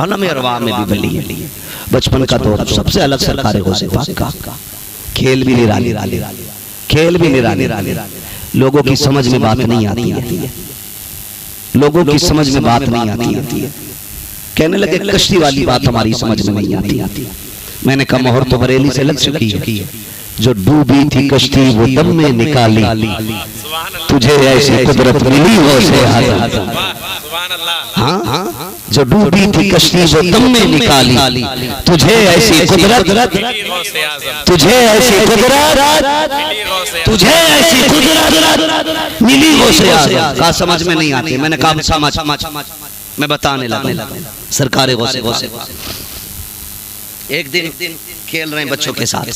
आलम अरवाह में भी बली है। बचपन का दौर सबसे अलग सरकार गौसे पाक का। खेल भी निराली, खेल भी निराली। लोगों की समझ में बात नहीं आती है, लोगों की समझ में बात नहीं आती है। कहने लगे कश्ती वाली बात हमारी समझ में नहीं आती। मैंने कहा मोहर तो बरेली से लग चुकी है। जो डूबी थी कश्ती वो दम में निकाली, तुझे ऐसी कुदरत मिली हो से हाँ, जो डूबी थी कश्ती वो दम में निकाली, तुझे ऐसी कुदरत, तुझे ऐसी कुदरत, तुझे ऐसी कुदरत मिली हो से कहा समझ में नहीं आती। मैंने कहा समझ, मैं बताने लगा। सरकार गौसे एक दिन खेल रहे हैं बच्चों के साथ,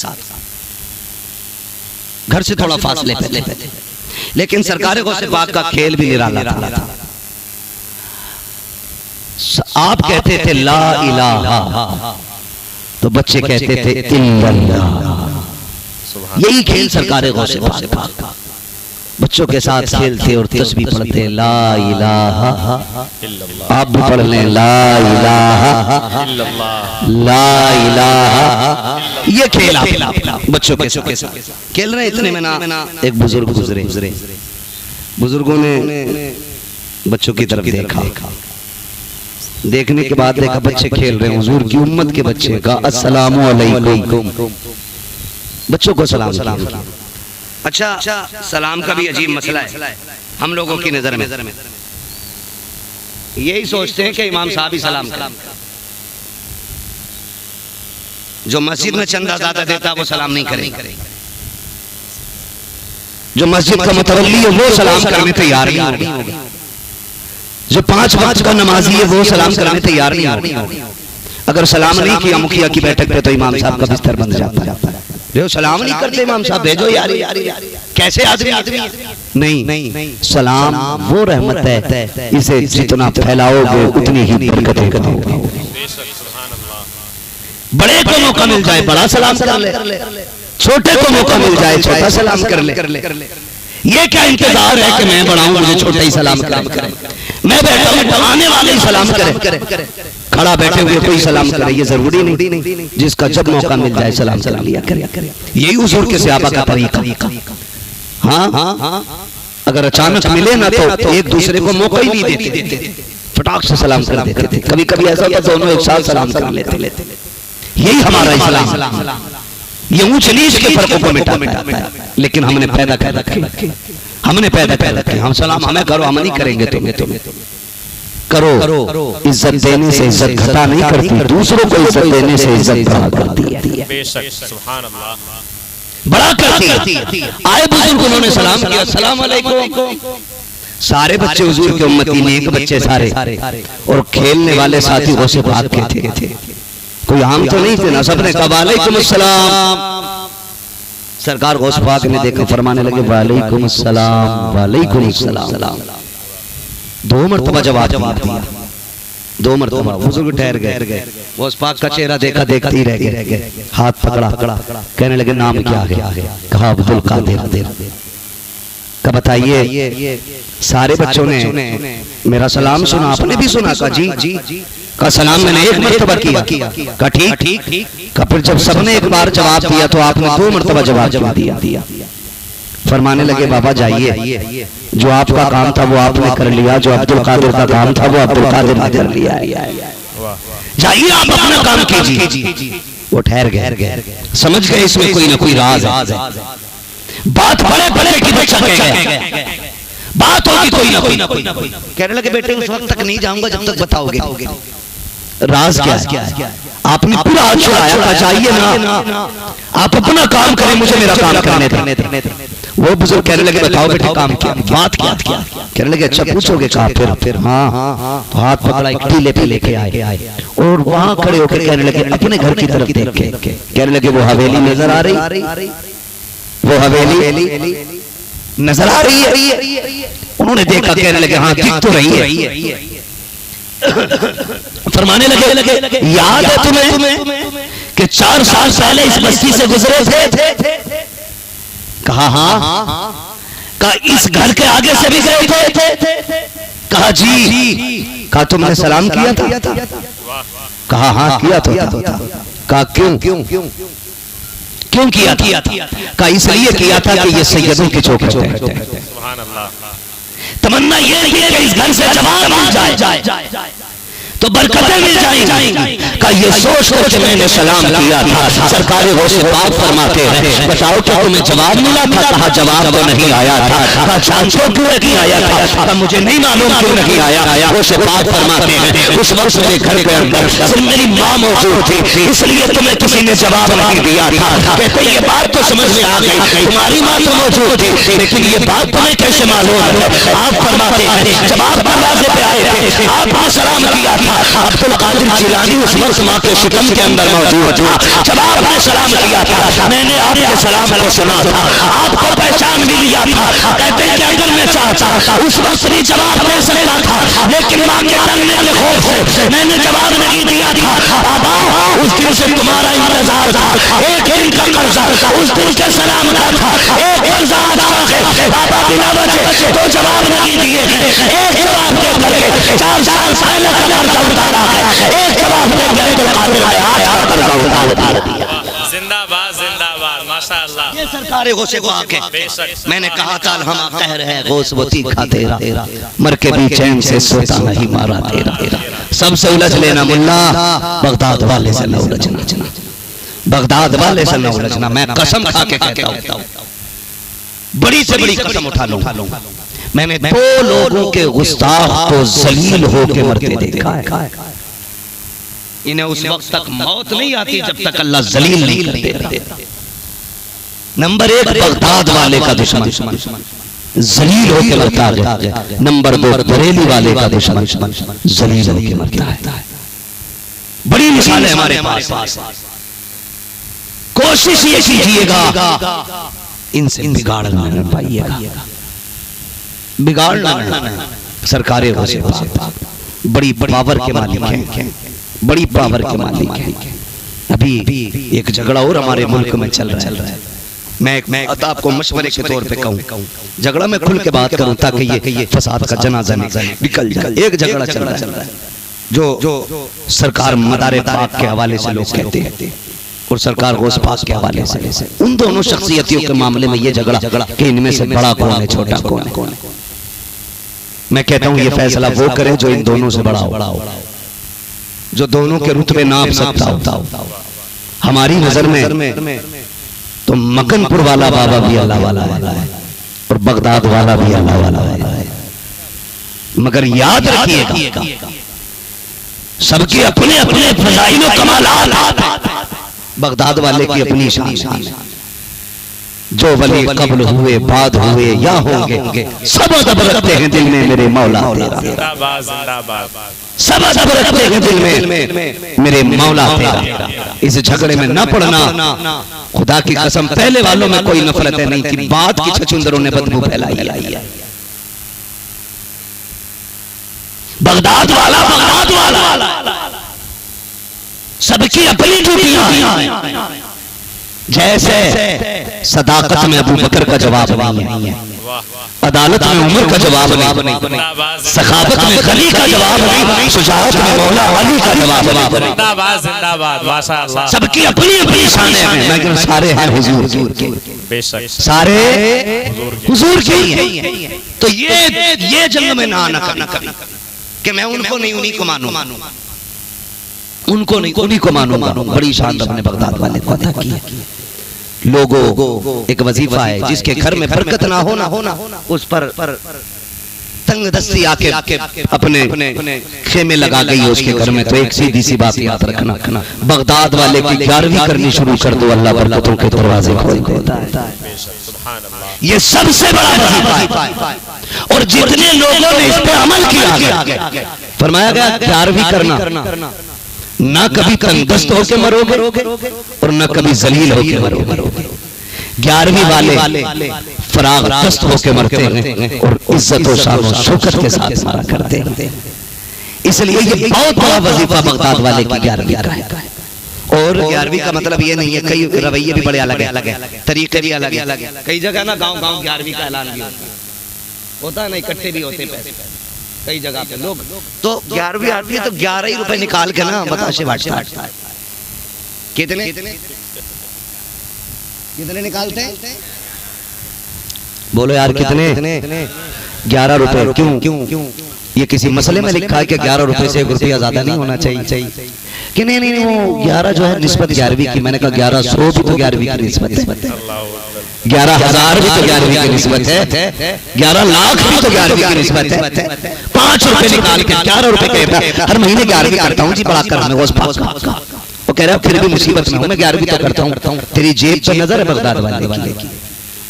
घर से थोड़ा फासले पे थे, लेकिन सरकार गौसे पाक का खेल भी निराला था। आप कहते थे ला इलाहा, तो बच्चे कहते थे इल्लल्लाह। यही खेल सरकार गौसे पाक का। बच्चों के साथ खेलते और तस्बीह पढ़ते ला इलाहा, आप भी पढ़ लें ला इलाहा, ला इलाहा। ये खेल बच्चों के साथ खेल रहे। इतने में ना एक बुजुर्ग गुजरे। बुजुर्गों ने बच्चों की तरफ देखा, देखने के बाद देखा बच्चे खेल रहे हैं, हुजूर की उम्मत के बच्चे। का अस्सलामु अलैकुम, बच्चों को सलाम किया। अच्छा, सलाम का भी अजीब मसला है हम लोगों की नजर में। यही सोचते हैं कि इमाम साहब ही सलाम करें। जो मस्जिद में चंदा ज्यादा देता वो सलाम नहीं करेगा, जो मस्जिद का मुतवल्ली है वो सलाम करने तैयार नहीं होगा, जो पांच का नमाजी है वो सलाम करने तैयार नहीं होगा। अगर सलाम नहीं किया मुखिया की बैठक पे तो इमाम साहब का बिस्तर बंद जाता है। जो सलाम नहीं करते इमाम साहब भेजो यार, कैसे आदमी नहीं। सलाम वो रहमत है, इसे जितना फैलाओगे उतनी ही बरकतें करोगे। बड़े को मौका मिल जाए बड़ा सलाम कर ले, छोटे को मौका मिल जाए छोटा सलाम कर ले। ये क्या इंतजार है कि मैं बड़ा हूं मुझे छोटा ही सलाम करे? मैं बैठा हूं आने वाले ही सलाम करे, खड़ा बैठे हुए कोई सलाम करे ये जरूरी नहीं। जिसका जब मौका मिल जाए सलाम कर लिया करे। यही हुजूर के सहाबा का तरीका। हाँ, अगर अचानक मिले ना तो एक दूसरे को मौका ही नहीं देते, फटाक से सलाम कर देते थे। कभी कभी ऐसा होता दोनों एक साथ सलाम कर लेते। यही हमारा इस्लाम, ये ऊंच नीच के फर्कों को मिटाता है। लेकिन हमने पैदा कर रखे, हम सलाम हमें करो, हम नहीं करेंगे तुम्हें करो। इज्जत देने से इज्जत घटा नहीं करती, दूसरों को इज्जत देने से इज्जत बढ़ा करती है। बेशक सुभान अल्लाह, बड़ा करती है। आए बुजुर्ग उन्होंने सलाम किया, अस्सलाम वालेकुम। सारे बच्चे हुजूर के उम्मती, नेक बच्चे सारे, और खेलने वाले साथी गौसे पाक के थे। कोई आम तो नहीं थे ना, सबने कहा वालेकुम अस्सलाम। सरकार गौस पाक ने देखा, फरमाने लगे वालेकुम अस्सलाम, वालेकुम अस्सलाम। 2 मरतबा जवाब दिया, 2 मरतबा। बुजुर्ग ठहर गए, गौस पाक का चेहरा देखा, देखते ही रह गए। हाथ पकड़ा, कहने लगे नाम क्या है? कहा अब्दुल कादिर। का बताइए। सारे बच्चों ने मेरा सलाम सुना, आपने भी सुना? का जी। का सलाम मैंने 1 मरतबा किया। का ठीक। का फिर जब सबने एक बार जवाब दिया तो आपने 2 मरतबा जवाब दिया। फरमाने लगे बाबा जाइए, जो आपका काम था वो आपने कर लिया, जो अब्दुल कादिर का काम था वो अब्दुल कादिर ने कर लिया। जाइए आप अपना काम कीजिए। वो ठहर गए, समझ गए इसमें कोई ना कोई राज है। बात बड़े की बच्चा बात होगी कोई ना कोई। कहने लगे बेटे उस वक्त तक नहीं जाऊंगा जब तक बताओगे राज क्या है। आपने पूरा हाथ छुड़ाया, कहा जाइए ना आप अपना काम करें, मुझे मेरा काम करने दें। वो बुजुर्ग कहने लगे बताओ बेटे काम क्या, बात क्या? कहने लगे अच्छा पूछोगे? कहा फिर हाँ। तो हाथ पकड़ा, एक टीले पे लेके आए और वहां खड़े होकर कहने लगे अपने घर की तरफ देख के, कहने लगे वो हवेली नजर आ रही, वो हवेली नजर आ रही है? उन्होंने देखा, कहने लगे हाँ दिख तो रही है। फरमाने लगे याद है तुम्हें कि 4 साल पहले इस बस्ती से गुजरे थे? कहा हाँ। कहा इस घर के आगे से भी गए थे? कहा जी। कहा तुमने सलाम किया था? कहा हाँ किया तो था। कहा क्यों क्यों किया था? कहा इसलिए किया था कि ये सैयदों की चौखट है। तमन्ना ये कि इस घर से जवाब मिल जाए तो बरकतें मिल जाएंगी। का ये सोच के मैंने सलाम किया था। सरकार गौसे पाक फरमाते हैं बताओ क्या तुम्हें जवाब मिला था? कहा जवाब तो नहीं आया था। कहा जानते क्यों नहीं आया था? कहा मुझे नहीं मालूम क्यों नहीं आया। गौसे पाक फरमाते हैं उस वक्त मेरे घर के अंदर सिर्फ मेरी माँ मौजूद थी, इसलिए तुम्हें किसी ने जवाब नहीं दिया था। कहते ये बात तो समझ में आ गई, तुम्हारी माँ तो मौजूद थी, लेकिन ये बात तुम्हें कैसे मालूम है? आप फरमाते हैं जवाब दरवाजे पे आए थे, आपने सलाम किया था। अब्दुल कादिर जिलानी उस वक्त माँ के शिकम के अंदर मौजूद था। जब आपने सलाम किया था मैंने आपके सलाम को सुना था, आपको पहचान भी लिया था। कहते हैं कि अगर मैं चाहता उस वक्त भी जवाब दे सकता था, लेकिन माँ के डरने के खौफ से मैंने जवाब नहीं दिया था। बाबा उस दिन से तुम्हारा इंतजार था, एक दिन का कर्जा उस दिन के सलाम का था। एक कर्जा बाबा बिना बचे तो जवाब नहीं दिए, एक जवाब दे करके 4 साल पहले का कर्जा उतारा है, एक जवाब दे करके कादिर आया कर्जा उतार दिया। जिंदाबाद जिंदाबाद माशाअल्लाह। ये सरकार गौसे को आके मैंने कहा था हम कह रहे हैं गौस वो तीखा तेरा मर के भी चैन से सोता नहीं मारा तेरा। सबसे उलझ लेना मुल्ला, बगदाद वाले से न उलझना, बगदाद वाले से न उलझना। मैं कसम खा के कहता हूँ, बड़ी से बड़ी कसम उठा लूं, मैंने 2 लोगों के गुस्ताख को जलील होके मरते देखा है। इन्हें उस वक्त तक मौत नहीं आती जब तक अल्लाह जलील नहीं कर देता। नंबर 1 बगदाद वाले का दुश्मन जलील होके मरता है। नंबर 2 बरेली वाले का दुश्मन जलील होके मरता है। बड़ी मिसाल है हमारे पास। कोशिश ये कीजिएगा इनसे बिगाड़ना न पाइएगा, बिगाड़ना। सरकारें बड़ी पावर के मालिक हैं, बड़ी पावर के मालिक हैं। अभी एक झगड़ा और हमारे मुल्क में चल रहा है। मैं आपको मशवरे के तौर पे कहूँ, झगड़ा में खुल के बात करूं ताकि ये फसाद का जनाजा निकल जाए। एक झगड़ा चल रहा है जो सरकार मदारे पाक के हवाले से लोग कहते हैं और सरकार गौस पाक के हवाले से। उन दोनों शख्सियतों के मामले में ये झगड़ा कि इनमें से बड़ा कौन है छोटा कौन है। मैं कहता हूँ ये फैसला वो करे जो इन दोनों से बड़ा हो, जो दोनों के रुतबे नाप सकता हो। हमारी नजर में तो मकनपुर वाला बाबा भी अल्लाह वाला है और बगदाद वाला भी अल्लाह वाला है। मगर याद रखिएगा सबके अपने अपने फज़ाइल और कमालात। बगदाद वाले की अपनी शान है। जो वली कब्ल हुए बाद हुए या होंगे सब अदब रखते हैं दिल में मेरे मौला तेरा। जिंदाबाद जिंदाबाद। सब अदब रखते हैं दिल में मेरे मौला तेरा। इस झगड़े में न पड़ना। खुदा की कसम पहले वालों में कोई नफरत नहीं थी, बाद की छछुंदरों ने बदबू फैलाई है। बगदाद वाला सबकी अपनी ड्यूटियां हैं। जैसे सदाकत में अबू बकर का जवाब नहीं है, अदालत में उमर का जवाब नहीं, सखावत में खली का जवाब नहीं, शुजाअत में मौला अली का जवाब नहीं। जिंदाबाद जिंदाबाद माशाअल्लाह। सबकी अपनी अपनी शान है, मगर सारे हैं हुजूर के। बेशक सारे हुजूर के ही हैं। तो ये जंग में ना आना कभी कि मैं उनको नहीं उन्हीं को मानूं, उनको नहीं उन्हीं को मानूंगा। बड़ी शान अपने बगदाद वाले को अता की। लोगों एक वजीफा है जिसके घर में बरकत ना होना उस पर तंग दस्ती आके अपने खेमे लगा गई है उसके घर में। तो एक सीधी सी बात याद रखना, बगदाद वाले की 11वीं करनी शुरू कर दो, अल्लाह बरकतों के दरवाजे खोल देता है। ये सबसे बड़ा वजीफा है और जितने लोगों ने इस पे अमल किया फरमाया गया 11वीं करना, ना कभी तंगदस्त होके मरोगे और ना कभी जलील होके मरोगे। 11वीं वाले फराग दस्त होके मरते हैं और इज्जत और शान और शौकत के साथ मरा करते हैं। इसलिए ये बहुत बड़ा वजीफा बगदाद वाले की 11वीं का है। और 11वीं का मतलब ये नहीं है, कई रवैये भी बड़े अलग है, तरीके भी अलग है। कई जगह ना गांव 11वीं का ऐलान भी होता है ना, इकट्ठे भी होते पैसे। कई जगह पे लोग तो 11वीं आती है तो 11 ही रुपए निकाल के ना बताशे बांटता है। कितने कितने निकालते हैं? बोलो यार कितने? 11 रुपए। क्यों? ये किसी मसले में लिखा है कि 11 रुपए से 1 रुपया ज्यादा नहीं होना चाहिए कि नहीं वो 11 जो है निस्बत 11वीं की। मैंने कहा 1100 भी तो 11वीं की निस्बत है, 11,000 भी तो 11वीं की निस्बत है, 11 लाख भी तो 11वीं की निस्बत है। 5 रुपए निकाल के 11 रुपए कहता है हर महीने 11वीं करता हूँ जी, बड़ा कर हमें वो कह रहा है फिर भी मुसीबत में हूँ मैं 11वीं तो करता हूँ। तेरी जेब पर नजर है बगदाद वाले की,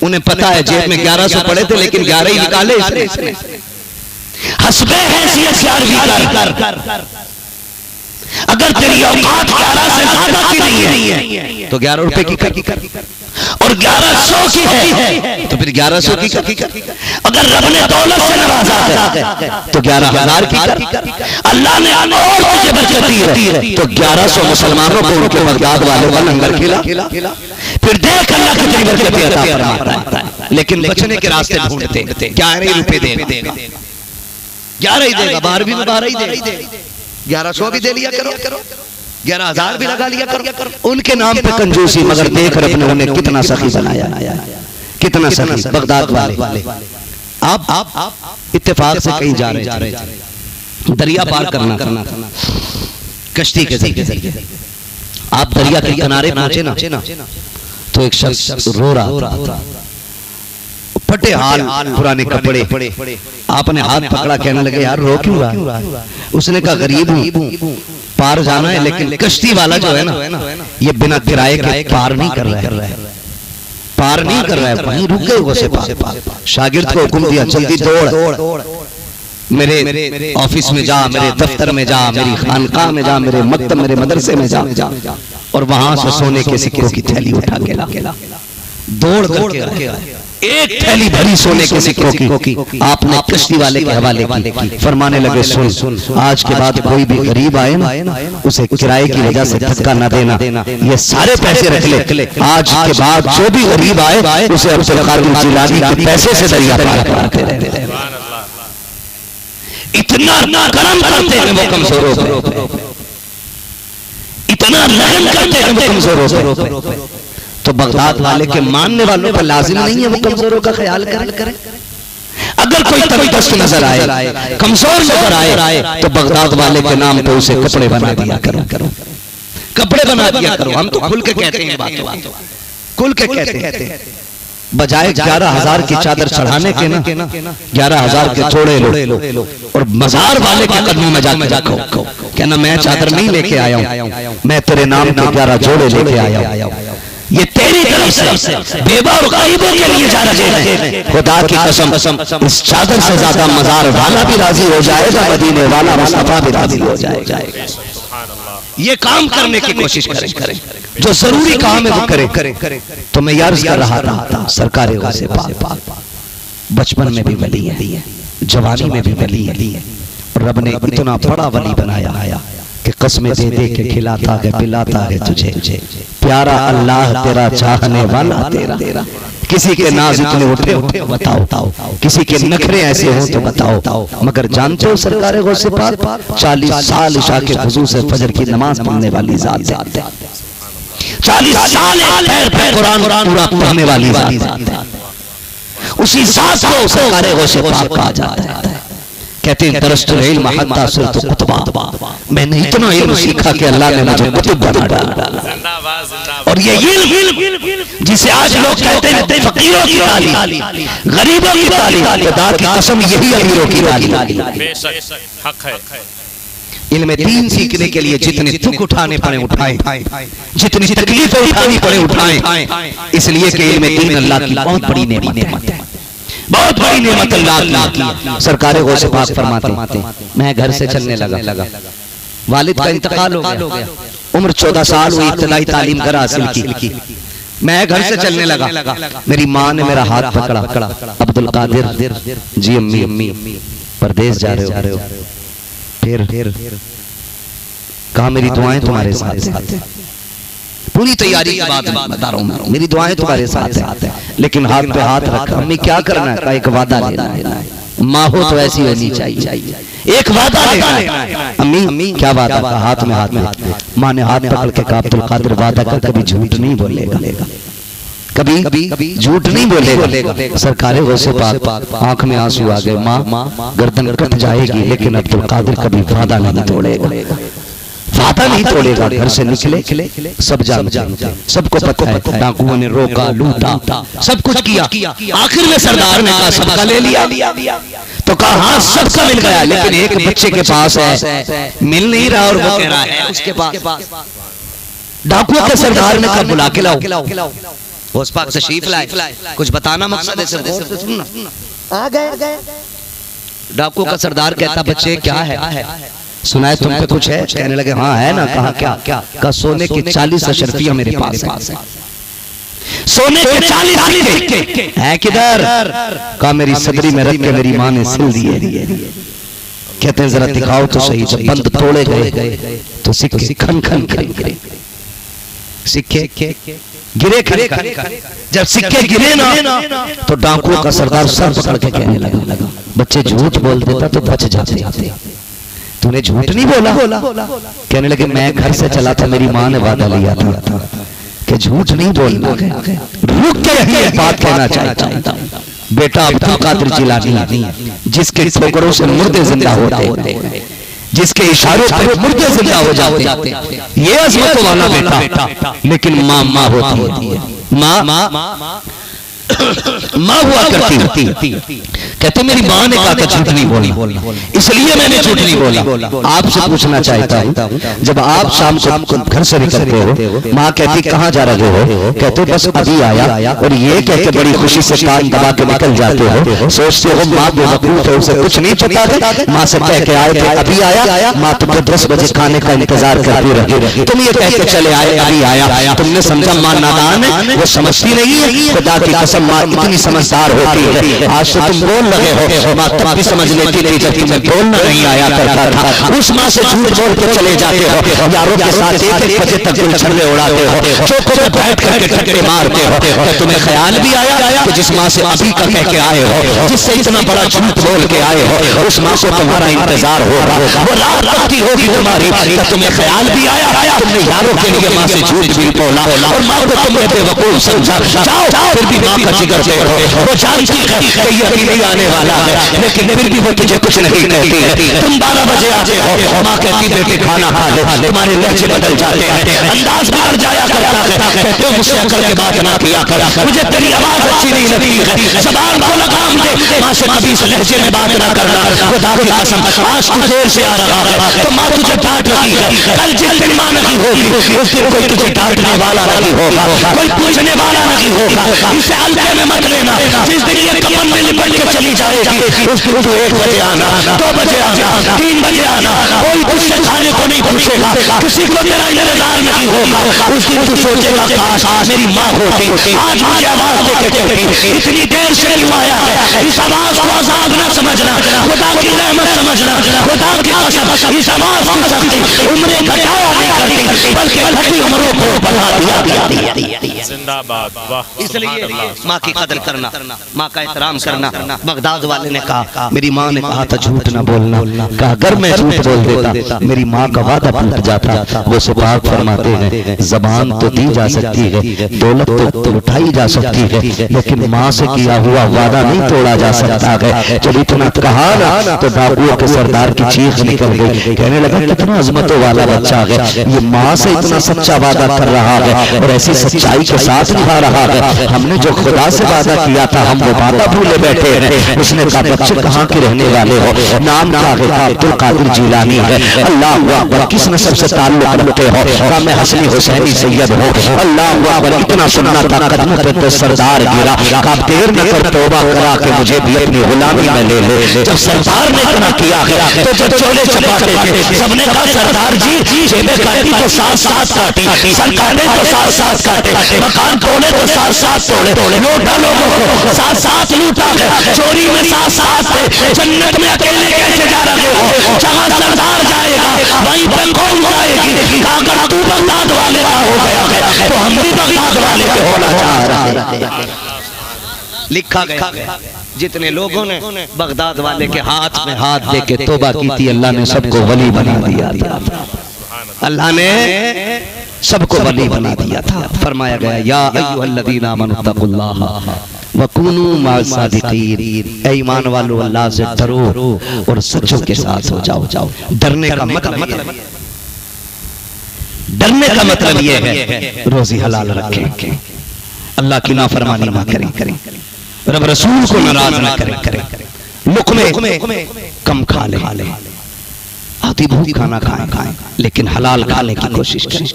उन्हें पता है जेब में 1100 पड़े थे लेकिन 11 ही निकाले इसने। हस्बे हैसियत 11वीं कर, अगर तेरी औकात 11 से ज्यादा की नहीं है तो 11 रुपए की कर, और 1100 की है तो फिर 1100 की कर। अगर रब ने दौलत से नवाजा है तो 11,000 की कर। अल्लाह ने और तुझे बरकत दी है तो 1100 मुसलमानों को उनके बगदाद वालों का लंगर खिला। फिर देख अल्लाह कितनी बरकत अता फरमाता है। लेकिन बचने के रास्ते ढूंढते 11 रुपए देगा, 11 ही देगा, 12वीं में 12 ही देगा, 1100 भी दे लिया करो, 11,000 भी लगा लिया करो। उनके नाम पे कंजूसी, मगर देख रहे अपने उन्हें कितना सखी बनाया, कितना सखी। बगदाद वाले आप इत्तेफाक से कहीं जा रहे, दरिया पार करना कश्ती के जरिए आप दरिया के किनारे पहुंचे ना तो एक शख्स रो रहा, फटे हाल, पुराने कपड़े, आपने हाथ पकड़ा, कहने लगे यार रो क्यों रहा? उसने कहा गरीब हूं, पार जाना है लेकिन कश्ती वाला जो है ना ये बिना किराए के पार नहीं कर रहा है, पार नहीं कर रहा है, वहीं रुक गए वो से पार। शागिर्द को हुक्म दिया जल्दी दौड़, मेरे ऑफिस में जा, मेरे दफ्तर में जा, मेरी खानकाह में जा, मेरे मकतब मेरे मदरसे में जा, और वहां से सोने के सिक्कों की थैली उठा के ला, दौड़ करके एक थैली भरी सोने के सिक्कों की आपने कश्ती वाले के हवाले की। फरमाने लगे सुन, आज के बाद कोई भी गरीब आए ना उसे किराए की वजह से धक्का न देना, ये सारे पैसे रख ले। आज के बाद जो भी गरीब आए उसे अब्दुल कादिर जिलानी के पैसे से दरिया पार करते रहे। इतना करम करते हैं वो कमजोरों पे, इतना रहम करते हैं वो कमजोरों पे। तो बगदाद वाले के मानने वालों पर लाजिम नहीं है वो कमजोरों का ख्याल करें। अगर कोई तंगदस्त नजर आए, कमजोर नजर आए तो बगदाद वाले के नाम पे उसे कपड़े बना दिया करो, कपड़े बना दिया करो। हम तो खुल के कहते हैं बात, खुल के कहते हैं। बजाय 11,000 की चादर चढ़ाने के ना 11,000 के थोड़े लो, और मजार वाले के कदमों में जाके कहना मैं चादर नहीं लेके आया हूं, मैं तेरे नाम के 11 जोड़े लेके आया हूं। ये तेरी तरफ से बेवा और गरीबों के लिए जा रहे हैं। खुदा की कसम इस चादर से ज्यादा मजार वाला भी राजी हो जाएगा, मदीने वाला मुस्तफा भी राजी हो जाएगा। ये काम करने की कोशिश करें, जो जरूरी काम है वो करें। तो मैं यार कर रहा था सरकार से बचपन में भी वली है, जवानी में भी वली है, रब ने इतना बड़ा वली बनाया कि कसमें दे दे के खिलाता है पिलाता है तुझे। प्यारा अल्लाह तेरा, चाहने वाला तेरा। किसी के नाज इतने उठे हो बताओ, किसी के नखरे ऐसे हो तो बताओ, मगर जानते हो सरकार गौसे पाक 40 साल इशा के वजू से फजर की नमाज पढ़ने वाली जात है, 40 साल पैर पे कुरान पूरा पढ़ने वाली जात है। उसी जात को सरकार गौसे पाक कहा जाता है। कहते हैं दरस्तुल इल्म हत्ता सिरतु कुतबा, मैंने इतना इल्म सीखा कि अल्लाह ने मुझे कुतुब बना डाला। और ये इल्म जिसे आज लोग कहते हैं फकीरों की तालीम, गरीबों की तालीम, खुदा की कसम यही अमीरों की तालीम। बेशक हक है। इल्म दीन सीखने के लिए जितने दुख उठाने पड़े उठाएं, जितनी तकलीफें उठानी पड़े उठाएं, इसलिए कि इल्म दीन अल्लाह की बहुत बड़ी नेमत है, बहुत बड़ी नेमत अल्लाह की। सरकार गौसे पाक फरमाते मैं घर से चलने लगा, वालिद का इंतकाल हो गया, उम्र 14 साल हुई, इब्तिदाई तालीम घर हासिल की। मैं घर से चलने लगा, मेरी माँ ने मेरा हाथ पकड़ा, अब्दुल कादिर जी अम्मी परदेश जा रहे हो? फिर कहा मेरी दुआएं तुम्हारे साथ हैं। पूरी तैयारी के बाद बता रहा हूँ, मेरी दुआएं तुम्हारे साथ हैं, लेकिन हाथ पे हाथ रखा। अम्मी क्या करना है? एक वादा लेना है, माँ हो तो ऐसी होनी चाहिए। एक वादा लेना है। अम्मी क्या वादा का? हाथ में माँ ने हाथ पकड़ के कहा अब्दुल कादिर वादा कर कभी झूठ नहीं बोलेगा, कभी झूठ नहीं बोलेगा। सरकारे वैसे पाक आंख में आंसू आ गए। माँ गर्दन कट जाएगी लेकिन अब्दुल कादिर कभी वादा नहीं तोड़ेगा, वादा नहीं तोड़ेगा। घर से निकले सब जानते, सबको पता है डाकुओं ने रोका, लूटा, सब कुछ किया। आखिर में सरदार ने कहा सबका ले लिया, तो कहा हाँ सबका मिल गया, लेकिन एक बच्चे के पास है मिल नहीं रहा और वो कह रहा है उसके पास। डाकुओं के सरदार ने कहा बुला के लाओ। उस पाक तशरीफ लाए, कुछ बताना मकसद है, सिर्फ गौर से सुनना। आ गए। डाकुओं का सरदार कहता बच्चे क्या है? सुनाए तुम पे कुछ है? कहने लगे हाँ है ना। कहा क्या? का सोने की 40 अशरफियां मेरे पास है। सोने के 40 सिक्के है किधर? का मेरी सदरी में रख के मेरी माँ ने सिल दिए। कहते हैं जरा दिखाओ तो सही। जब बंद तोड़े गए तो सिक्के खन खन गिरे, सिक्के गिरे खड़े। जब सिक्के गिरे ना तो डाकुओं का सरदार सर पकड़ के कहने लगा बच्चे झूठ बोल देता तो बच जाते, तूने झूठ नहीं बोला। कहने लगे मैं घर से चला था, मेरी माँ ने वादा लिया था कि झूठ नहीं बोलना। रुक के यही बात कहना चाहता हूं, बेटा अब्दुल कादिर जिलानी जिसके ठोकरों से मुर्दे जिंदा होते, जिसके इशारों पर मुर्दे जिंदा हो जाते, ये अजमत वाला बेटा। लेकिन माँ होती है, माँ हुआ करती थी। कहते मेरी माँ ने कहा था झूठ नहीं बोलना, इसलिए मैंने झूठ नहीं बोला। आपसे पूछना चाहता हूँ जब आप शाम को घर से निकलते हो, माँ कहती कहाँ जा रहे हो? कहते बस अभी आया, और ये कहते बड़ी खुशी से कान दबा के निकल जाते हो। सोचते हो माँ बेवकूफ है, उसे कुछ नहीं पता था। माँ से कह के आए थे अभी आया, माँ तुमको 10 बजे खाने का इंतजार करती रही। तुम ये कह के चले आए अभी आया, तुमने समझा माँ नादान है, वो समझती नहीं है। खुदा की कसम माँ इतनी समझदार होती है। आज तो तुम बोल रहे हो, माँ तब भी समझ लेती थी जब तुम्हें बोलना नहीं आया करता था। उस माँ से झूठ बोल के चले जाते हो, यारों के साथ 1 बजे तक गुलछर्रे उड़ाते हो, चौकों में बैठ करके ठट्टे मारते हो। क्या तुम्हें ख्याल भी आया कि जिस माँ से अभी का कह के आए हो, जिससे इतना बड़ा झूठ बोल के आए हो, उस माँ को तुम्हारा इंतजार होगा, वो रात पक्की होगी तुम्हारी। क्या तुम्हें ख्याल भी आया तुमने यारों के लिए माँ से झूठ भी बोला और माँ को तुमने बेवकूफ समझा? जाओ फिर भी माँ का जिक्र करो, वो जानती है कि ये अभी नहीं आने वाला है, लेकिन फिर भी वो तुझे कुछ नहीं कहती है। तुम 12 बजे आते हो, माँ कहती बेटे खाना खा ले, तुम्हारे लहजे बदल जाते हैं, अंदाज बिगड़ जाया करता है। कहते हो मुझसे अकल के बात ना किया कर, मुझे तेरी आवाज अच्छी नहीं लगती है, ज़बान को लगाम दे, माँ से कभी इस लहजे में बात ना करना। खुदा की कसम आज तू देर से आ रहा है तो माँ तुझे डांट रही है। कल जिस दिन माँ नहीं होगी उस दिन कोई तुझे डांटने वाला नहीं होगा, कोई पूछने वाला नहीं होगा। इसे हल्के में मत लेना। जिस दिन ये कमर में लिपट के चली जाएगी उस दिन तू 1 बजे आना, 2 बजे आना, 3 बजे आना, कोई तुझसे खाने को नहीं पूछेगा, किसी को तेरा इंतजार नहीं होगा। उस दिन तू सोचेगा काश मेरी माँ होती, आज मुझे आवाज देके कहती इतनी देर से क्यों आया है। इस आवाज को आजाद न समझना, खुदा की रहमत समझना। खुदा की कसम इस आवाज की शक्ति उम्रें घटाया नहीं करती बल्कि घटी उम्रों को बढ़ा दिया। जिंदाबाद। वाह। इसलिए माँ की कदर करना, माँ का एहतराम करना। बगदाद वाले ने कहा, मेरी माँ ने कहा था झूठ ना बोलना, कहा अगर मैं झूठ बोल देता मेरी माँ का वादा टूट जाता। वो सुपाक फरमाते हैं जबान तो दी जा सकती है, दौलत तो उठाई जा सकती है, लेकिन माँ से किया हुआ वादा नहीं तोड़ा जा सकता है। जब इतना कहा ना तो डाकुओं के सरदार की चीख निकल गई। कहने लगा कितना अजमतों वाला बच्चा है, ये माँ से इतना सच्चा वादा कर रहा है और ऐसी सच्चाई के साथ निभा रहा है। हमने जो खुदा से वादा किया था हम वो वादा भूले बैठे हैं। उसने कहा बच्चे कहाँ के रहने वाले हो? नाम क्या है? अब्दुल कादिर जिलानी है। अल्लाह अकबर, किस नस्ल से ताल्लुक रखते हो? कहा मैं हसनी हुसैनी सैयद हूँ। अल्लाह अकबर, इतना सुनना था कदमों पे तो सरदार गिरा। कहा देर न कर, तौबा करा के मुझे भी अपनी गुलामी में ले ले। जब सरदार ने इतना किया तो जो चोले चपाटे थे सबने कहा सरदार जी जेबें काटी तो साथ काटी, सरकारें तो साथ काटे, मकान तोड़े तो साथ तोड़े, लूटा लोगों को साथ लूटा, चोरी में साथ थे। जन्नत में अकेले कैसे जा रहे हो? जहाँ सरदार जाएगा वहीं पर कौन जाएगी? अगर तू बगदाद वाले का हो गया है तो हम भी बगदाद वाले के होना चाह रहे हैं। लिखा गया जितने लोगों ने बगदाद वाले के हाथ में हाथ दे के तौबा की थी, अल्लाह ने सबको वली बना दिया था। अल्लाह ने सबको वली बना दिया था। फरमाया गया या अय्युहल्लज़ीना आमनुत्तकुल्लाह वकुनू माअस-सादिकीन, ऐ ईमान वालों अल्लाह से डरो और सच्चों के साथ हो जाओ। डरने का मतलब ये है रोजी हलाल रखें, अल्लाह की नाफरमानी ना करें, रब रसूल को नाराज ना करें, लुक़मे कम खा ले, आधी भूख खाना खाएं, लेकिन हलाल खाने की कोशिश करें,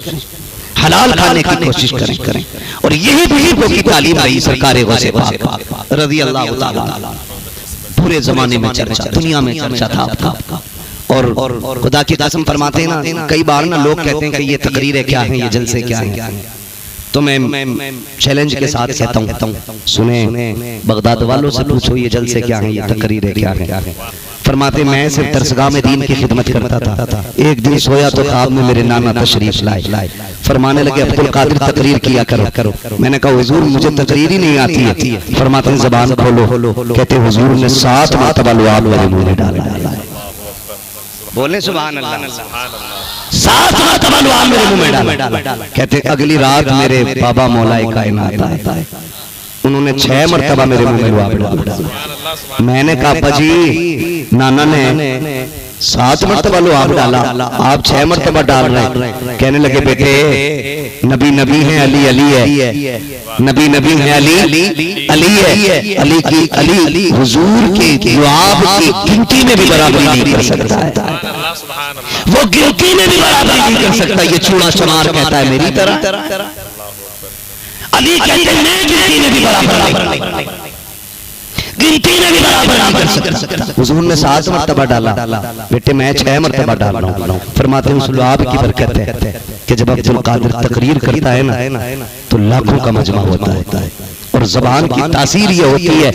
हलाल खाने की कोशिश करें। और यही बुजुर्गों की तालीम आई सरकार गौसे पाक रज़ी अल्लाह ताला। पूरे जमाने में चर्चा, दुनिया में चर्चा था आपका। और खुदा की कसम फरमाते हैं ना, कई बार ना लोग कहते हैं कि ये तकरीरें क्या हैं, ये जलसे क्या हैं, तो मैं चैलेंज के साथ कहता हूँ, सुने बगदाद वालों से पूछो ये जलसे क्या हैं, ये तकरीरें क्या हैं। फरमाते मैं सिर्फ दरसगाह में दीन की खिदमत करता था। एक दिन सोया तो ख्वाब में मेरे नाना तशरीफ लाए, फरमाने लगे अब्दुल कादिर तकरीर किया करो। मैंने कहा हुजूर मुझे तकरीर ही नहीं आती है। फरमाते ज़बान खोलो, कहते हुजूर ने 7 मरतबा लुआब मेरे मुंह में डाला। बोले सुभान अल्लाह। 7 मरतबा लुआब मेरे मुंह में डाला। कहते अगली रात मेरे बाबा मौलाए कायनात आए, उन्होंने 6 मरतबा मेरे मुंह में लुआब डाला। मैंने कहा अब्बा जी नाना ने 7 मरतबा लुआब डाला, आप 6 मरतबा डाल रहे हैं। कहने लगे बेटे नबी है, अली है, नबी है, अली है, अली हुजूर के लुआब की गिनती में भी बराबरी नहीं कर सकता है, वो गिनती में भी बराबरी नहीं कर सकता। ये चूड़ा चमार कहता है मेरी तरह, अली कहते हैं मैं गिनती में भी बराबर नहीं, गिनती में भी बराबर नहीं कर सकता। हुजूर ने 7 मरतबा डाला, बेटे मैं 6 मरतबा डाल रहा हूँ। फरमाते हैं उस लुआब की बरकत है कि जब अब्दुल कादिर तकरीर करता है ना तो लाखों का मजमा होता है। और जबान की तासीर ये होती है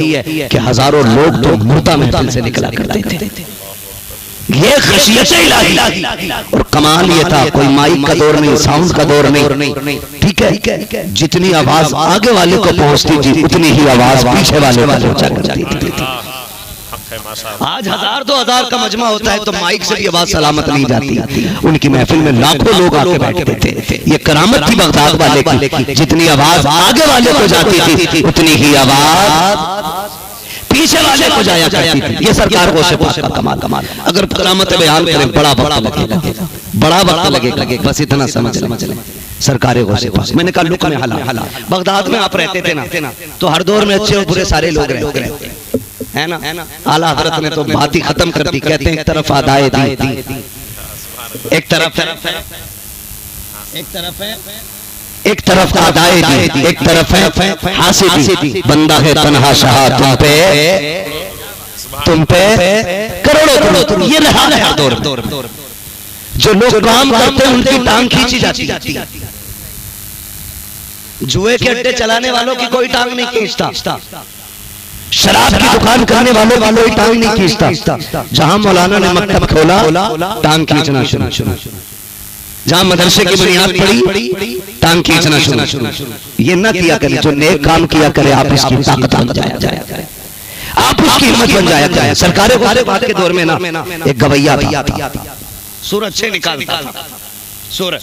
कि हजारों लोग तो मुर्दा महफिल से निकला करते थे। ये खशियत इलाही। और कमाल ये था कोई माइक का दौर नहीं, साउंड का दौर नहीं, ठीक है। जितनी आवाज आगे वाले को पहुंचती थी उतनी ही आवाज पीछे वाले को पहुंचा करती थी। आज 1000-2000 का मजमा होता है तो माइक से भी आवाज सलामत नहीं जाती। उनकी महफिल में लाखों लोग आके बैठते थे। ये करामत थी बगदाद वाले की, जितनी आवाज आगे वाले को जाती थी उतनी ही आवाज पीछे वाले को जाया करती थी। ये सरकार को से का कमाल। अगर करामत बयान करें बड़ा वक्त लगेगा, बस इतना समझ लें। सरकार को से मैंने कहा लुक में हला। बगदाद में आप रहते थे ना तो हर दौर में अच्छे और बुरे सारे लोग रहते हैं ना। आला हजरत ने तो बात ही खत्म कर दी। कहते हैं एक तरफ आदाए दी, एक तरफ आदाए दी, एक तरफ है हासिदी। बंदा है तन्हा शाह तुम पे करोड़ों। ये रहा है हर दौर। जो लोग काम करते हैं उनकी टांग खींची जाती है। जुए के अड्डे चलाने वालों की कोई टांग नहीं खींचता, शराब की दुकान करने वालों कोई टांग नहीं खींचता। जहां मौलाना ने मकतब खोला टांग खींचना शुरू, जहां मदरसे की बुनियाद पड़ी टांग खींचना शुरू। ये ना किया करे, जो नेक काम किया करे आप इसकी ताकत बन जाया, आप उसकी हिम्मत बन जाया। सरकारों के दौर में ना एक गवैया था, सुर अच्छे निकालता था, सुर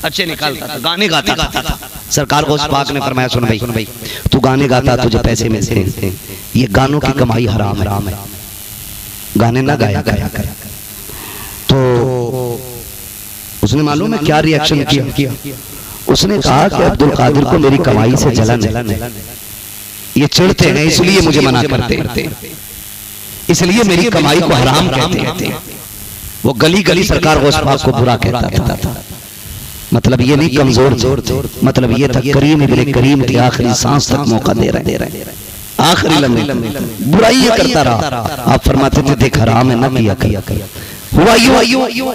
अच्छे निकालता था, गाने गाता था। सरकार को उस पाक ने फरमाया सुन भाई तू गाने गाता तुझे पैसे मिलते हैं, ये गानों की कमाई हराम है, गाने ना गाया कर। तो उसने मालूम है क्या रिएक्शन किया? उसने कहा कि अब्दुल कादिर को मेरी कमाई से जलन है, ये चिढ़ते हैं इसलिए मुझे मना करते हैं, इसलिए मेरी कमाई को हराम कहते हैं। वो गली गली सरकार को बुरा कहता था। मतलब ये नहीं कमजोर थे, मतलब ये था करीम इब्ने करीम की आखिरी सांस तक मौका दे रहे, आखिरी लम्हे बुराई करता रहा। आप फरमाते थे देख हराम है ना किया कर। हुआ यूं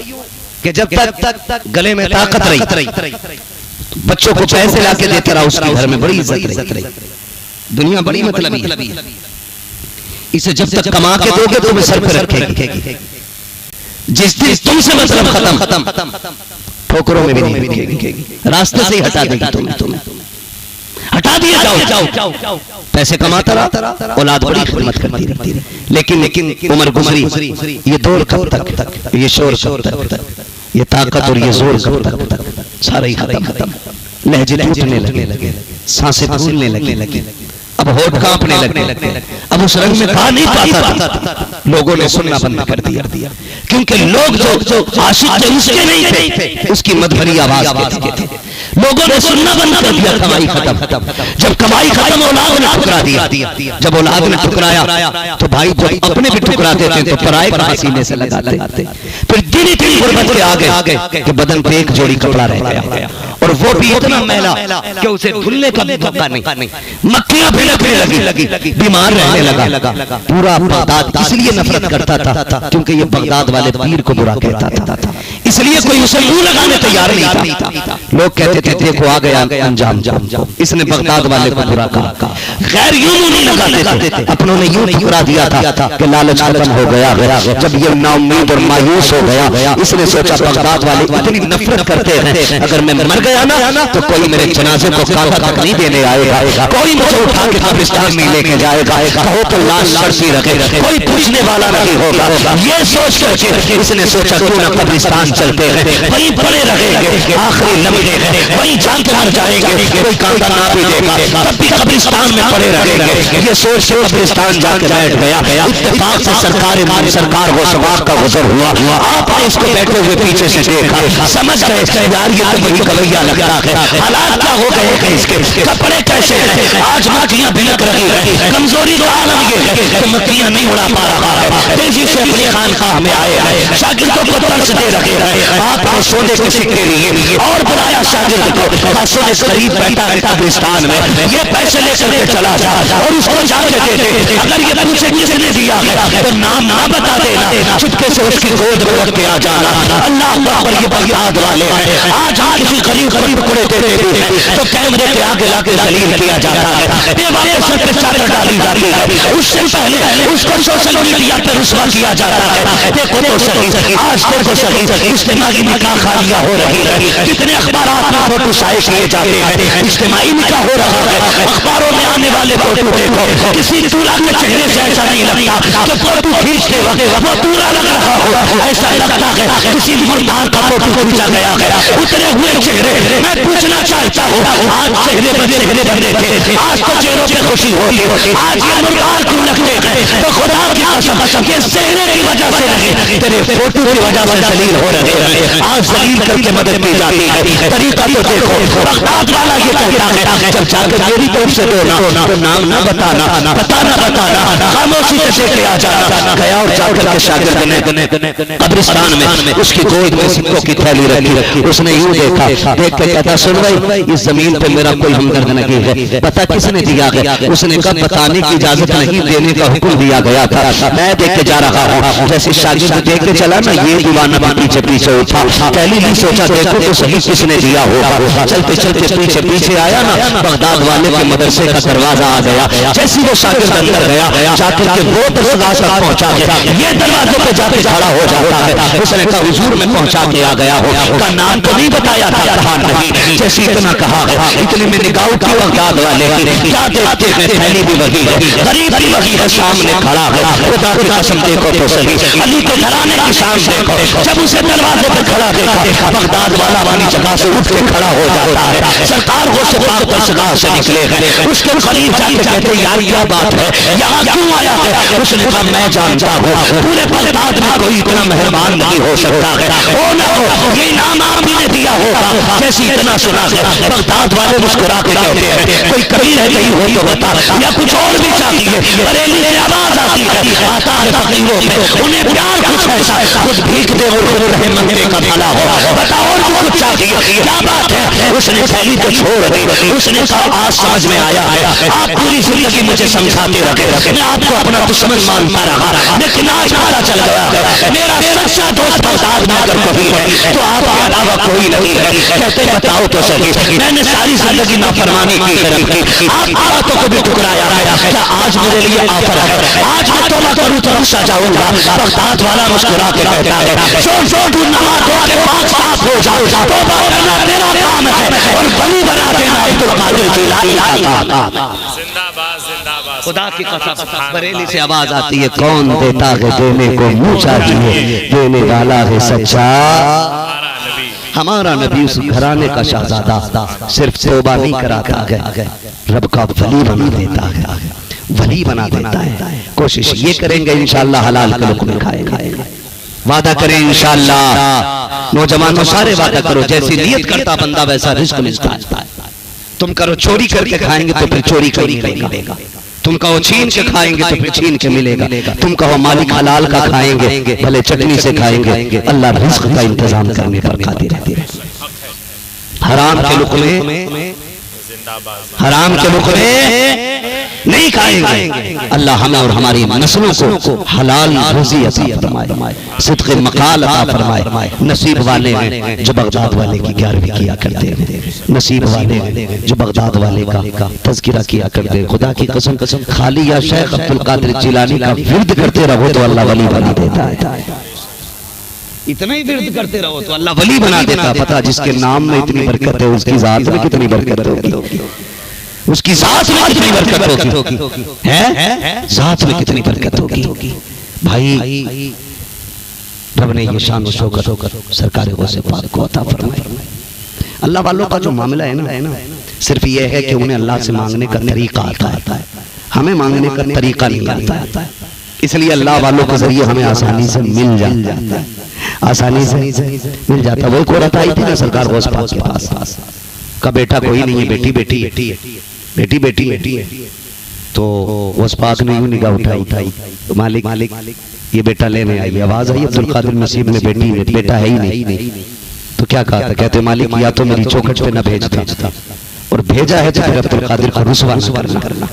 कि जब तक गले में ताकत रही, बच्चों को पैसे लाके देता रहा, उसके घर में बड़ी इज्जत रही। दुनिया बड़ी मतलबी, इसे जब तक कमा के दोगे तो सर पे रखेगी। जिस दिन तुमसे मतलब खत्म ठोकरों में भी नहीं रखेगी, रास्ते से ही हटा देगी तुम्हें, हटा ठुकरा दिए जाओ। पैसे कमाता रहा, औलाद बड़ी खिदमत करती रही, लेकिन उम्र गुजरी, ये दौर कब तक, ये शोर कब तक, ये ताकत और ये जोर कब तक, सारा ही खत्म। लहजे टूटने लगे, सांसें फूलने लगी, अब होठ कांपने लगे, अब उस रंग में गा नहीं पाता था। लोगों ने सुनना बंद कर दिया, क्योंकि लोग जो आशिक थे उसके नहीं थे, उसकी मधुरी आवाज के थे। लोगों ने सुनना बंद कर दिया, कमाई खत्म। जब कमाई खत्म, औलाद ने ठुकरा दिया। जब औलाद ने ठुकराया तो भाई जब अपने भी ठुकराते थे तो पराए का सीने से लगाते। फिर दिन इतनी गुर्बत के आगे कि बदन पे एक जोड़ी कपड़ा रह गया, और वो भी इतना मैला कि उसे धुलने का भी मौका नहीं। मक्खियां भिड़कने लगी, बीमार रहने लगा। पूरा बगदाद इसलिए नफरत करता था क्योंकि ये बगदाद वाले पीर को बुरा कहता था, इसलिए कोई उसे मुंह लगाने तैयार नहीं था। लोग कहते थे देखो आ गया अंजाम, इसने बगदाद वाले को बुरा कहा। खैर यूं नहीं लगाते थे, अपनों ने यूं ठुकरा दिया था कि लालच खत्म हो गया। जब ये नाउम्मीद और मायूस हो गया, इसने सोचा बगदाद वाले इतनी नफरत करते हैं, अगर मैं मर गया ना तो कोई मेरे जनाजे को काबा तक नहीं देने आएगा, कोई मुझे उठा के कब्रिस्तान में लेके जाएगा, कहो तो लाश सड़ती रखे, कोई पूछने वाला नहीं होगा। ये सोच कर इसने सोचा क्यों ना कब्रिस्तान चलते हैं, वहीं पड़े रहेंगे, आखिरी लम्हे हैं, वहीं जान के मर जाएंगे, कोई कांटा ना भी देगा, तब भी कब्रिस्तान में पड़े रहेंगे। ये सोच के कब्रिस्तान जाके बैठ गया। इत्तेफाक से सरकार वो सवाब का गुजर हुआ। आप इसको बैठे हुए पीछे से देखा, समझ गए यार ये तो बड़ी कवैया लगता है। हालात क्या हो गए हैं इसके, कपड़े कैसे हैं, आज मक्खियां भिनक रही है। कमजोरी का आलम ये है कि मक्खियां नहीं उड़ा पा रहा है। तेजी से अपने खानकाह में आए, शागिर्दों को तरस दे रहे हैं। आपने सोने के सिक्के लिए और बुलाया शागिर्द को, सोने करीब बैठा है कब्रिस्तान में, ये पैसे लेकर के चला जा और उसको जाके दे दे। अगर ये पूछे किसने दिया है तो नाम ना बता देना, चुपके से उसकी गोद में रख के आ जाना। अल्लाह अकबर, ये बगदाद वाले हैं। आज किसी गरीब टुकड़े देते भी हैं तो कैमरे के आगे लाके दलील किया जाता है, दीवारें सर पे चादर डाली जाती है, उससे पहले उसको सोशल मीडिया पर रुस्वा किया जाता है। देखो तो सही, आज देखो सही, इज्तिमाई निकाह खालियां हो रही है, कितने अखबारात में फोटो शाये किए जाते हैं, इज्तिमाई निकाह हो रहा है। अखबारों में आने वाले फोटो देखो, किसी दूल्हा के चेहरे से ऐसा नहीं लगता कि फोटो खींचते वक्त वो दूल्हा लग रहा हो, ऐसा लगता है किसी मुर्दार का फोटो खींचा गया है। उतरे हुए चेहरे, मैं पूछना चाहता हूँ, आज चेहरे बने थे, आज तो चेहरों पे खुशी होती, आज ये मुर्दार क्यों लगते हैं? तो खुदा की कसम ये चेहरे की वजह से नहीं, तेरे फोटो की वजह से जलील हो रहे हैं। आज जलील करके मदद की जाती है। तरीका तो देखो, बगदाद वाला ये कहता है जब जाकर मेरी तरफ से देना तो नाम ना बताना, खामोशी से देख के आ जाना। गया और जाकर के शागिर्द ने कब्रिस्तान में उसकी गोद में सिक्कों की थैली रखी, उसने यूं देखा, देख के कहता सुन भाई इस जमीन पे मेरा कोई हमदर्द नहीं है, पता किसने दिया है? उसने कहा बताने की इजाजत नहीं, देने का हुक्म दिया गया था, मैं देख के जा रहा हूँ। जैसे शागिर्द देख के चला ना, ये दीवाना पीछे पीछे उठा, पहले नहीं सोचा देखो तो सही किसने दिया होगा। चलते चलते पीछे आया ना, बगदाद वाले के मदरसे का दरवाजा आ गया। जैसे वो शागिर्द अंदर गया, जाकर के वो दरवाजा तक पहुंचा गया, ये दरवाजे पे जाके खड़ा हो जाता है। उसने कहा हुजूर में पहुंचा के आ गया हो, का नाम तो नहीं बताया था, कहा नहीं, जैसे इतना कहा इतने में निगाह की बगदाद वाले क्या देखते हैं, थैली भी वही है, गरीब भी वही है, सामने खड़ा है। खुदा की कसम देखो तो सही, अली के घराने की शान देखो। जब उसे दरवाजे पर खड़ा देखा, बगदाद वाला वाली जगह से उठ के खड़ा हो जाता है। सरकार वो सिपाह पर सगा से निकले हैं, उसके करीब जाके कहते यार क्या बात है, यहाँ क्यों आया है? उसने कहा मैं जानता हूँ पूरे बगदाद में कोई इतना मेहमान नहीं हो सकता है, हो ना हो ये नाम आपने दिया होगा। जैसे इतना सुना बगदाद वाले मुस्कुरा के कहते हैं कोई कबीर है कहीं हो तो बता, या कुछ और भी चाहिए। बरेली से आवाज आती है, आता है फकीरों में, उन्हें प्यार कुछ ऐसा खुद भीख दे और खुद रहे मंगने का भला हो, बताओ और भी कुछ चाहिए, क्या बात है? उसने थैली तो छोड़ दी, उसने कहा आज समझ में आया है, आप पूरी जिंदगी मुझे समझाते रखे, मैं आपको अपना दुश्मन मानता रहा, लेकिन आज पता चल गया मेरा सच्चा दोस्त बगदाद में अगर कोई है तो आपके अलावा कोई नहीं है। कहते बताओ तो सही, मैंने सारी जिंदगी नाफरमानी की, आपकी बातों को भी ठुकराया, क्या आज मेरे लिए ऑफर है? आज मैं तौबा करूं तो रुक जाऊंगा। बगदाद वाला मुस्कुरा के कहता है छोड़ तू नहा धो के पाक साफ हो जाओ, तौबा करना तेरा काम है और बलि बना देना अब्दुल कादिर जिंदाबाद जिंदाबाद। खुदा की कसम बरेली से आवाज आती है, कौन देता है देने को मुँह चाहिए, देने वाला है सच्चा हमारा नबी। उस घराने का शहजादा सिर्फ तौबा नहीं कराता है, रब का वली बना देता है, वली बना देता है। कोशिश ये करेंगे इंशाअल्लाह हलाल के लुक़्मे खाएंगे, वादा करें इंशाअल्लाह। नौजवानों सारे वादा करो, जैसी नियत करता बंदा वैसा रिस्क मिलता है। तुम करो चोरी करके खाएंगे तो फिर चोरी करके मिलेगा, तुम कहो छीन के खाएंगे तो फिर छीन के मिलेगा, तुम कहो मालिक हलाल का खाएंगे भले चटनी से खाएंगे, अल्लाह रिस्क का इंतजाम करने पर कादिर है। हराम के लुक़्मे हराम के लुक़्मे नहीं खाएंगे, अल्लाह हमें और हमारी नस्लों को हलाल रोज़ी अता फरमाए, सिद्क़े मक़ाल अता फरमाए। नसीब वाले हैं जो बगदाद वाले की 11वीं किया करते हैं, नसीब वाले हैं जो बगदाद वाले का तज़किरा किया करते हैं। खुदा की कसम खाली या शेख अब्दुल कादिर जिलानी का विर्द करते रहो तो अल्लाह वली बना देता है। इतना ही विर्द करते रहो तो अल्लाह वली बना देता। पता जिसके नाम में इतनी बरकत है उसकी जात में कितनी बरकत होगी, उसकी जात में कितनी बरकत होगी, है जात में कितनी बरकत होगी। भाई रब ने ये शान और शौकत सरकार गौसे पाक को अता फरमाए। अल्लाह वालों का जो मामला है ना, सिर्फ ये है कि उन्हें अल्लाह से मांगने का तरीका आता है, हमें मांगने का तरीका नहीं आता है। इसलिए अल्लाह वालों के जरिए हमें आसानी से मिल जाता है, आसानी से मिल जाता है। वही कोरत आई थी ना सरकार गौस पाक के पास, का बेटा कोई नहीं है, बेटी बेटी बेटी बेटी बेटी है। तो गौस पाक ने यूं निगाह उठाई तो मालिक ये बेटा लेने आई। आवाज आई अब्दुल कादिर नसीब में बेटा है ही नहीं। तो क्या कहा था, कहते मालिक या तो मेरी चौखट पे न भेजता, और भेजा है तो फिर अब्दुल कादिर को रुसवा न करना।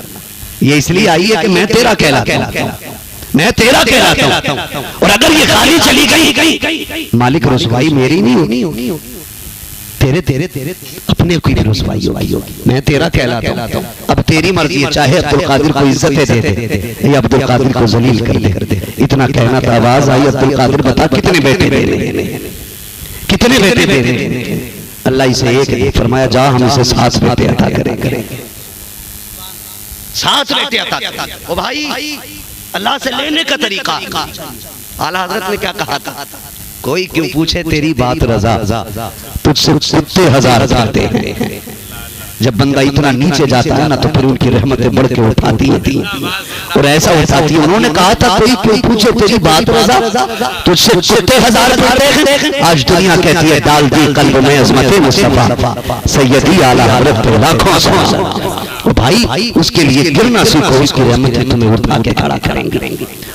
ये इसलिए आई है कि मैं तेरा कहलाता हूं, मैं तेरा कहलाता हूं, और अगर ये खाली चली गई मालिक रुसवाई मेरी नहीं होगी, तेरे अपने की भी रुसवाई होगी। मैं तेरा कहलाता हूं, अब तेरी मर्जी है, चाहे अब्दुल कादिर को इज्जत दे दे या अब्दुल कादिर को जलील कर दे। इतना कहना था, आवाज आई अब्दुल कादिर बता कितने बेटे देने, कितने बेटे देने। अल्लाह इसे एक फरमाया, जा हम इसे 7 बेटे अता करेंगे, 7 बेटे अता करेंगे। ओ भाई अल्लाह से लेने का तरीका, आला हजरत ने क्या कहा था, कोई क्यों पूछे तेरी बात रजा, तुझसे कुत्ते 1000 करते हैं। जब बंदा इतना नीचे जाता है ना तो फिर उनकी रहमतें बढ़ के उठाती हैं, और ऐसा उठाती है। उन्होंने कहा था कोई क्यों पूछे तेरी बात रजा, तुझसे कुत्ते 1000 करते हैं। आज दुनिया कहती है डाल दी कल्ब में अज़मत मुस्तफा सैयदी आला हज़रत पे लाखों सलाम। भाई उसके लिए गिरना सीखो, उसकी रहमतें तुम्हें उठा के खड़ा करेंगे,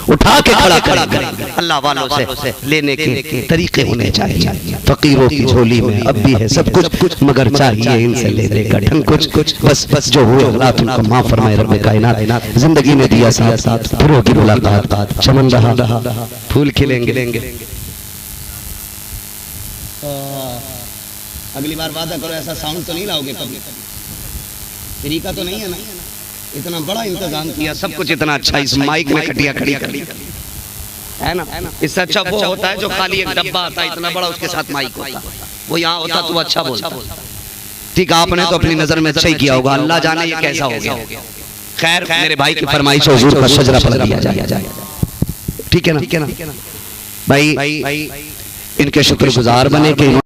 उठा के खड़ा करेंगे। अल्लाह वालों से लेने के तरीके होने चाहिए। फकीरों की झोली में अब भी है सब कुछ, मगर चाहिए इनसे लेने का ढंग कुछ। बस जो हुए हालात उनको माफ फरमाए रब्बे कायनात। जिंदगी में दिया साथ फिर होगी मुलाकात, चमन रहा फूल खिलेंगे। अगली बार वादा करो ऐसा साउंड तो नहीं लाओगे, कभी तरीका तो नहीं है ना। इतना बड़ा इंतजाम किया, सब कुछ इतना अच्छा, इस माइक में खटिया खड़ी कर है ना। इससे अच्छा वो होता है जो खाली एक डब्बा आता है इतना बड़ा, उसके साथ माइक होता, वो यहाँ होता तो अच्छा बोलता। ठीक, आपने तो अपनी नजर में अच्छा ही किया होगा, अल्लाह जाने ये कैसा हो गया। खैर मेरे भाई की फरमाइश हुजूर का शजरा पढ़ दिया जाए, ठीक है ना भाई। इनके शुक्रगुजार बने कि